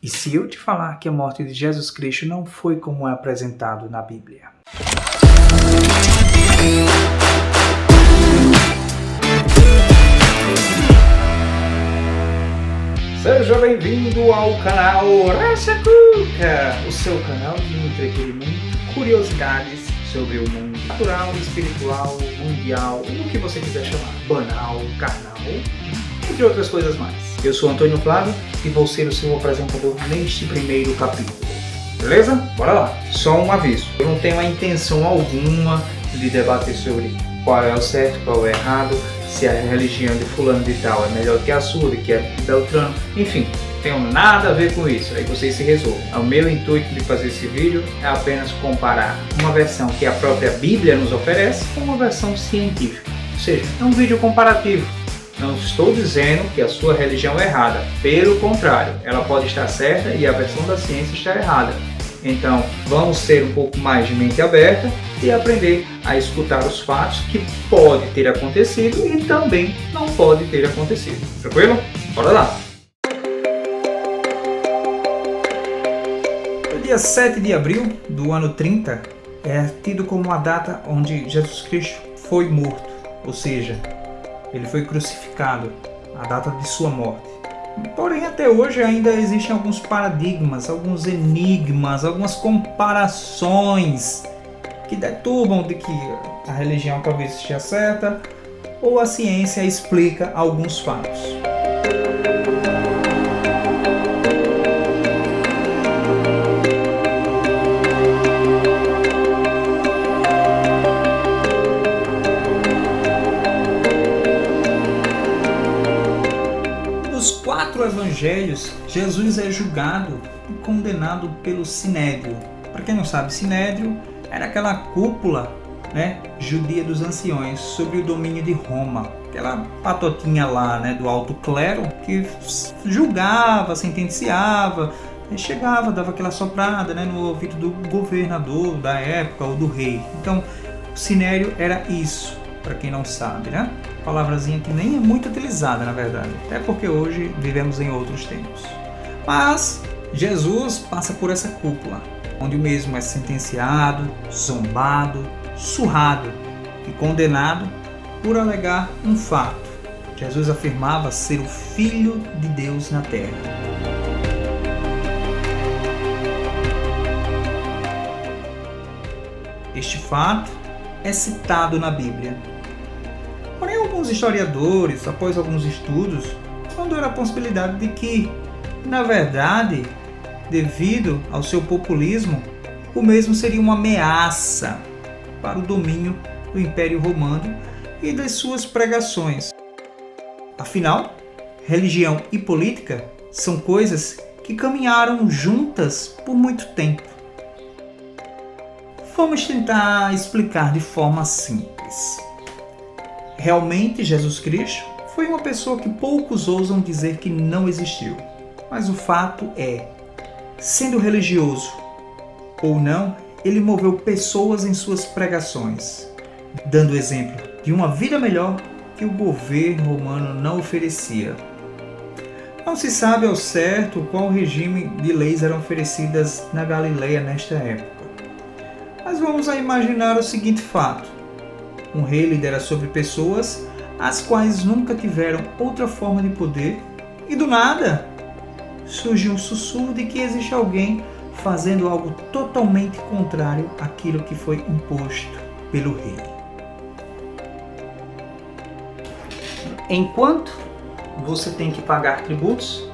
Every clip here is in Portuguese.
E se eu te falar que a morte de Jesus Cristo não foi como é apresentado na Bíblia? Seja bem-vindo ao canal Racha Cuca, o seu canal de entretenimento, curiosidades sobre o mundo natural, espiritual, mundial, o que você quiser chamar, banal, carnal, entre outras coisas mais. Eu sou Antônio Flávio e vou ser o seu apresentador neste primeiro capítulo. Beleza? Bora lá! Só um aviso, eu não tenho a intenção alguma de debater sobre qual é o certo, qual é o errado, se a religião de fulano de tal é melhor que a sua, que é de Beltrano, enfim, não tenho nada a ver com isso, aí vocês se resolvam. O meu intuito de fazer esse vídeo é apenas comparar uma versão que a própria Bíblia nos oferece com uma versão científica, ou seja, é um vídeo comparativo. Não estou dizendo que a sua religião é errada, pelo contrário, ela pode estar certa e a versão da ciência está errada. Então, vamos ser um pouco mais de mente aberta e aprender a escutar os fatos que pode ter acontecido e também não pode ter acontecido. Tranquilo? Bora lá! O dia 7 de abril do ano 30 é tido como a data onde Jesus Cristo foi morto, ou seja, ele foi crucificado, a data de sua morte. Porém, até hoje ainda existem alguns paradigmas, alguns enigmas, algumas comparações que deturbam de que a religião talvez esteja certa ou a ciência explica alguns fatos. Nos 4 evangelhos, Jesus é julgado e condenado pelo Sinédrio. Para quem não sabe, Sinédrio era aquela cúpula, judia dos anciões sobre o domínio de Roma. Aquela patotinha lá, do alto clero que julgava, sentenciava, chegava, dava aquela soprada no ouvido do governador da época ou do rei. Então, o Sinédrio era isso, para quem não sabe, Palavrazinha que nem é muito utilizada, na verdade, até porque hoje vivemos em outros tempos. Mas Jesus passa por essa cúpula, onde o mesmo é sentenciado, zombado, surrado e condenado por alegar um fato. Jesus afirmava ser o Filho de Deus na Terra. Este fato é citado na Bíblia. Porém, alguns historiadores, após alguns estudos, ponderam a possibilidade de que, na verdade, devido ao seu populismo, o mesmo seria uma ameaça para o domínio do Império Romano e das suas pregações. Afinal, religião e política são coisas que caminharam juntas por muito tempo. Vamos tentar explicar de forma simples. Realmente, Jesus Cristo foi uma pessoa que poucos ousam dizer que não existiu. Mas o fato é, sendo religioso ou não, ele moveu pessoas em suas pregações, dando exemplo de uma vida melhor que o governo romano não oferecia. Não se sabe ao certo qual regime de leis eram oferecidas na Galileia nesta época. Mas vamos a imaginar o seguinte fato. Um rei lidera sobre pessoas as quais nunca tiveram outra forma de poder e do nada surge um sussurro de que existe alguém fazendo algo totalmente contrário àquilo que foi imposto pelo rei. Enquanto você tem que pagar tributos,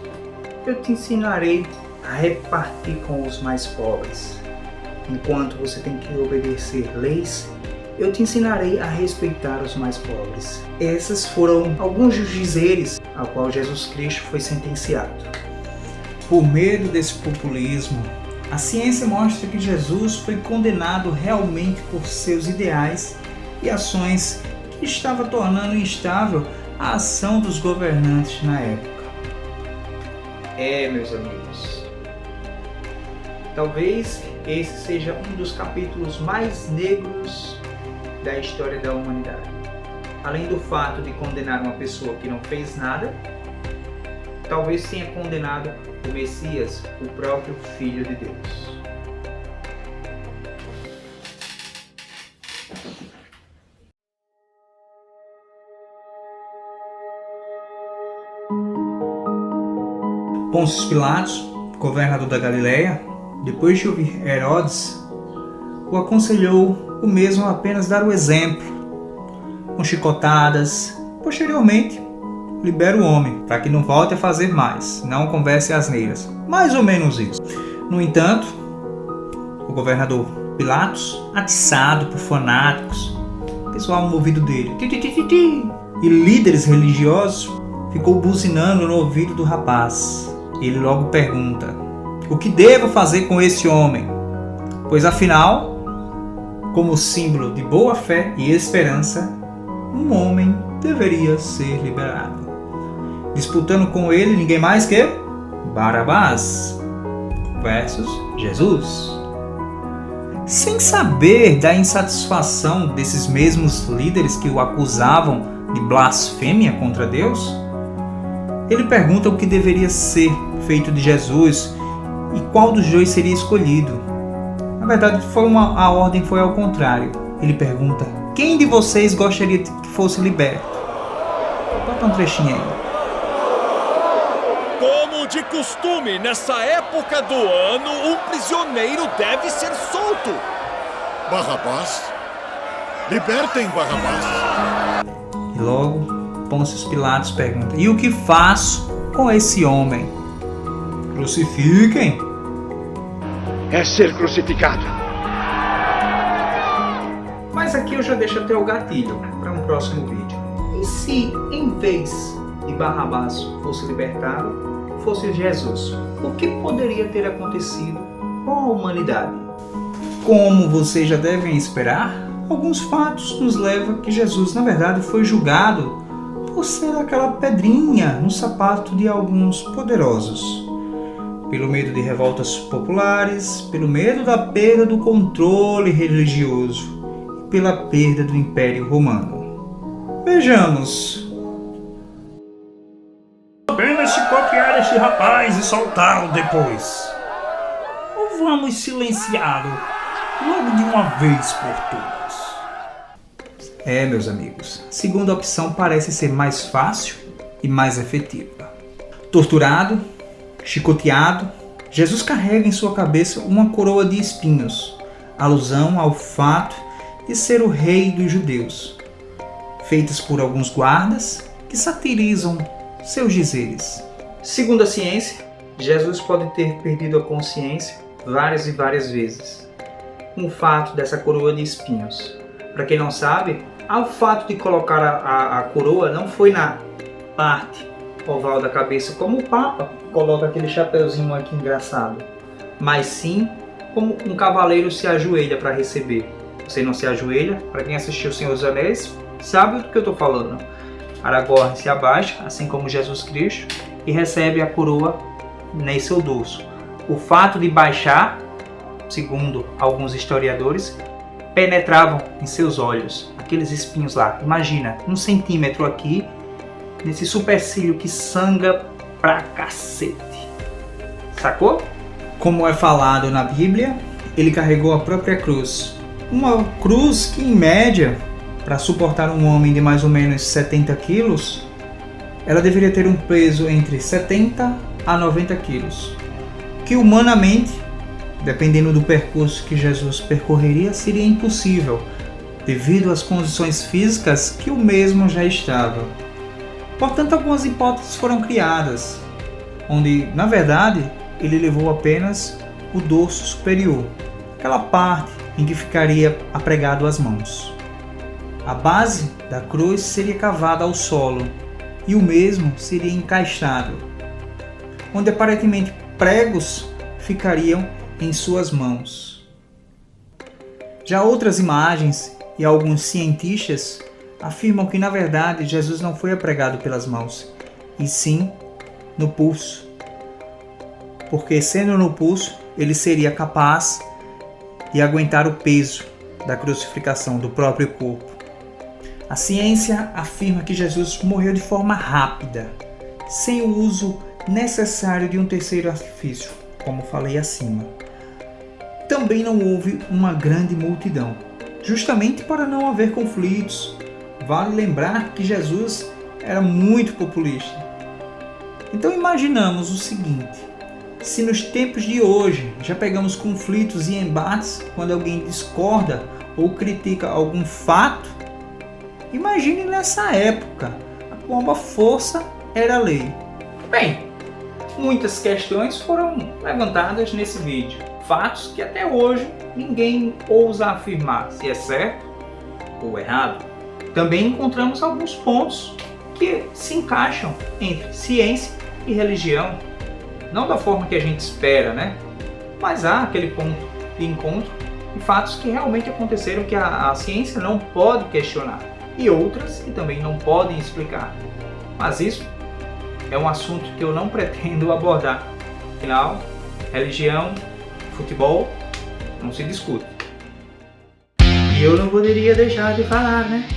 eu te ensinarei a repartir com os mais pobres. Enquanto você tem que obedecer leis, eu te ensinarei a respeitar os mais pobres. Esses foram alguns dos dizeres ao qual Jesus Cristo foi sentenciado. Por medo desse populismo, a ciência mostra que Jesus foi condenado realmente por seus ideais e ações que estava tornando instável a ação dos governantes na época. Meus amigos, talvez esse seja um dos capítulos mais negros da história da humanidade. Além do fato de condenar uma pessoa que não fez nada, talvez tenha condenado o Messias, o próprio Filho de Deus. Pôncio Pilatos, governador da Galileia, depois de ouvir Herodes, o aconselhou o mesmo a apenas dar o exemplo, com chicotadas. Posteriormente, libera o homem, para que não volte a fazer mais, não converse asneiras. Mais ou menos isso. No entanto, o governador Pilatos, atiçado por fanáticos, pessoal no ouvido dele, e líderes religiosos, ficou buzinando no ouvido do rapaz. Ele logo pergunta: o que devo fazer com esse homem? Pois afinal, como símbolo de boa fé e esperança, um homem deveria ser liberado. Disputando com ele ninguém mais que Barabás versus Jesus. Sem saber da insatisfação desses mesmos líderes que o acusavam de blasfêmia contra Deus, ele pergunta o que deveria ser feito de Jesus e qual dos dois seria escolhido. Na verdade, a ordem foi ao contrário. Ele pergunta: quem de vocês gostaria que fosse liberto? Bota um trechinho aí. Como de costume, nessa época do ano, um prisioneiro deve ser solto. Barrabás? Libertem Barrabás. E logo, Pôncio Pilatos pergunta: e o que faço com esse homem? Crucifiquem. É ser crucificado. Mas aqui eu já deixo até o gatilho para um próximo vídeo. E se, em vez de Barrabás fosse libertado, fosse Jesus? O que poderia ter acontecido com a humanidade? Como vocês já devem esperar, alguns fatos nos levam que Jesus, na verdade, foi julgado por ser aquela pedrinha no sapato de alguns poderosos. Pelo medo de revoltas populares, pelo medo da perda do controle religioso e pela perda do Império Romano. Vejamos. Apenas chicotear este rapaz e soltá-lo depois. Ou vamos silenciá-lo logo de uma vez por todas? Meus amigos, a segunda opção parece ser mais fácil e mais efetiva. Torturado, chicoteado, Jesus carrega em sua cabeça uma coroa de espinhos, alusão ao fato de ser o rei dos judeus, feitas por alguns guardas que satirizam seus dizeres. Segundo a ciência, Jesus pode ter perdido a consciência várias e várias vezes, com o fato dessa coroa de espinhos. Para quem não sabe, o fato de colocar a coroa não foi na parte oval da cabeça, como o Papa coloca aquele chapeuzinho aqui engraçado, mas sim como um cavaleiro se ajoelha para receber. Você não se ajoelha? Para quem assistiu O Senhor dos Anéis, sabe do que eu estou falando. Aragorn se abaixa, assim como Jesus Cristo, e recebe a coroa em seu dorso. O fato de baixar, segundo alguns historiadores, penetravam em seus olhos, aqueles espinhos lá. Imagina, 1 centímetro aqui, nesse supercílio que sangra pra cacete. Sacou? Como é falado na Bíblia, ele carregou a própria cruz. Uma cruz que, em média, para suportar um homem de mais ou menos 70 quilos, ela deveria ter um peso entre 70 a 90 quilos. Que humanamente, dependendo do percurso que Jesus percorreria, seria impossível, devido às condições físicas que o mesmo já estava. Portanto, algumas hipóteses foram criadas, onde, na verdade, ele levou apenas o dorso superior, aquela parte em que ficaria apregado as mãos. A base da cruz seria cavada ao solo e o mesmo seria encaixado, onde aparentemente pregos ficariam em suas mãos. Já outras imagens e alguns cientistas afirmam que, na verdade, Jesus não foi apregado pelas mãos, e sim no pulso, porque, sendo no pulso, ele seria capaz de aguentar o peso da crucificação do próprio corpo. A ciência afirma que Jesus morreu de forma rápida, sem o uso necessário de um terceiro artifício, como falei acima. Também não houve uma grande multidão, justamente para não haver conflitos. Vale lembrar que Jesus era muito populista. Então imaginamos o seguinte: se nos tempos de hoje já pegamos conflitos e embates quando alguém discorda ou critica algum fato, imagine nessa época, como a força era a lei. Bem, muitas questões foram levantadas nesse vídeo, fatos que até hoje ninguém ousa afirmar se é certo ou errado. Também encontramos alguns pontos que se encaixam entre ciência e religião, não da forma que a gente espera, né? Mas há aquele ponto de encontro e fatos que realmente aconteceram que a ciência não pode questionar e outras que também não podem explicar. Mas isso é um assunto que eu não pretendo abordar. Afinal, religião, futebol, não se discute. E eu não poderia deixar de falar, né?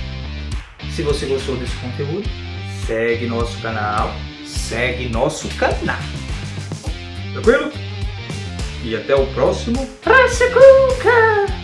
Se você gostou desse conteúdo, segue nosso canal. Tranquilo? E até o próximo Raça Cuca!